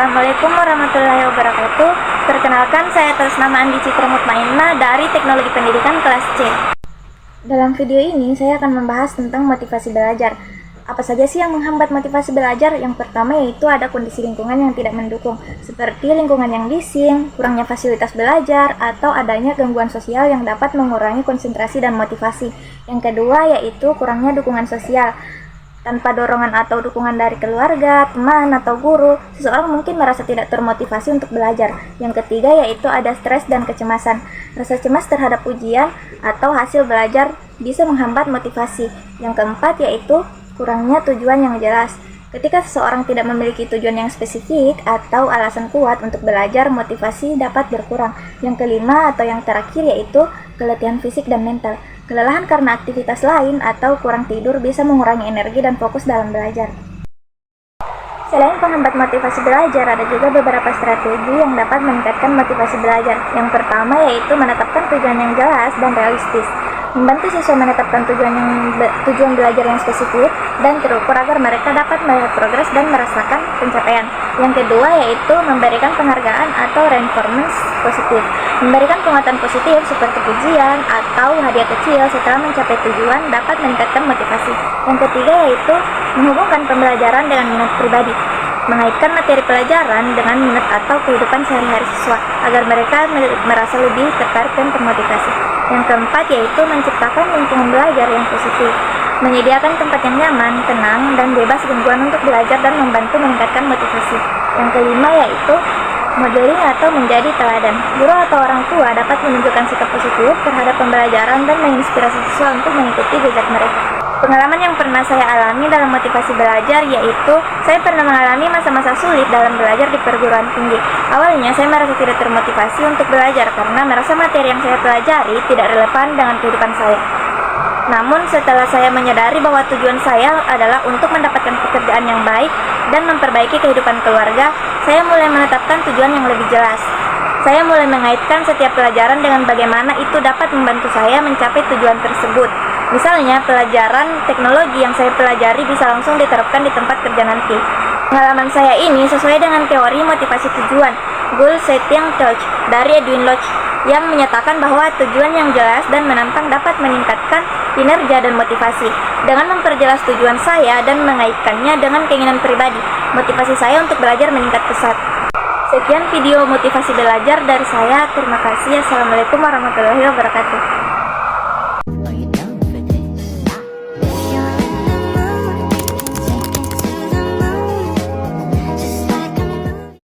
Assalamualaikum warahmatullahi wabarakatuh. Perkenalkan, saya atas nama Andi Citra Mutmainah dari Teknologi Pendidikan kelas C. Dalam video ini, saya akan membahas tentang motivasi belajar. Apa saja sih yang menghambat motivasi belajar? Yang pertama yaitu ada kondisi lingkungan yang tidak mendukung, seperti lingkungan yang bising, kurangnya fasilitas belajar, atau adanya gangguan sosial yang dapat mengurangi konsentrasi dan motivasi. Yang kedua yaitu kurangnya dukungan sosial. Tanpa dorongan atau dukungan dari keluarga, teman, atau guru, seseorang mungkin merasa tidak termotivasi untuk belajar. Yang ketiga yaitu ada stres dan kecemasan. Rasa cemas terhadap ujian atau hasil belajar bisa menghambat motivasi. Yang keempat yaitu kurangnya tujuan yang jelas. Ketika seseorang tidak memiliki tujuan yang spesifik atau alasan kuat untuk belajar, motivasi dapat berkurang. Yang kelima atau yang terakhir yaitu keletihan fisik dan mental. Kelelahan karena aktivitas lain atau kurang tidur bisa mengurangi energi dan fokus dalam belajar. Selain penghambat motivasi belajar, ada juga beberapa strategi yang dapat meningkatkan motivasi belajar. Yang pertama yaitu menetapkan tujuan yang jelas dan realistis. Membantu siswa menetapkan tujuan belajar yang spesifik dan terukur agar mereka dapat melihat progres dan merasakan pencapaian. Yang kedua yaitu memberikan penghargaan atau reinforcement positif. Memberikan penguatan positif seperti pujian atau hadiah kecil setelah mencapai tujuan dapat meningkatkan motivasi. Yang ketiga yaitu menghubungkan pembelajaran dengan minat pribadi. Mengaitkan materi pelajaran dengan minat atau kehidupan sehari-hari siswa agar mereka merasa lebih tertarik dan termotivasi. Yang keempat yaitu menciptakan lingkungan belajar yang positif. Menyediakan tempat yang nyaman, tenang, dan bebas gangguan untuk belajar dan membantu meningkatkan motivasi. Yang kelima yaitu modeling atau menjadi teladan. Guru atau orang tua dapat menunjukkan sikap positif terhadap pembelajaran dan menginspirasi siswa untuk mengikuti jejak mereka. Pengalaman yang pernah saya alami dalam motivasi belajar yaitu saya pernah mengalami masa-masa sulit dalam belajar di perguruan tinggi. Awalnya saya merasa tidak termotivasi untuk belajar karena merasa materi yang saya pelajari tidak relevan dengan kehidupan saya. Namun setelah saya menyadari bahwa tujuan saya adalah untuk mendapatkan pekerjaan yang baik dan memperbaiki kehidupan keluarga, saya mulai menetapkan tujuan yang lebih jelas. Saya mulai mengaitkan setiap pelajaran dengan bagaimana itu dapat membantu saya mencapai tujuan tersebut. Misalnya, pelajaran teknologi yang saya pelajari bisa langsung diterapkan di tempat kerja nanti. Pengalaman saya ini sesuai dengan teori motivasi tujuan, Goal Setting Touch, dari Edwin Lodge, yang menyatakan bahwa tujuan yang jelas dan menantang dapat meningkatkan kinerja dan motivasi. Dengan memperjelas tujuan saya dan mengaitkannya dengan keinginan pribadi, motivasi saya untuk belajar meningkat pesat. Sekian video motivasi belajar dari saya. Terima kasih. Assalamualaikum warahmatullahi wabarakatuh.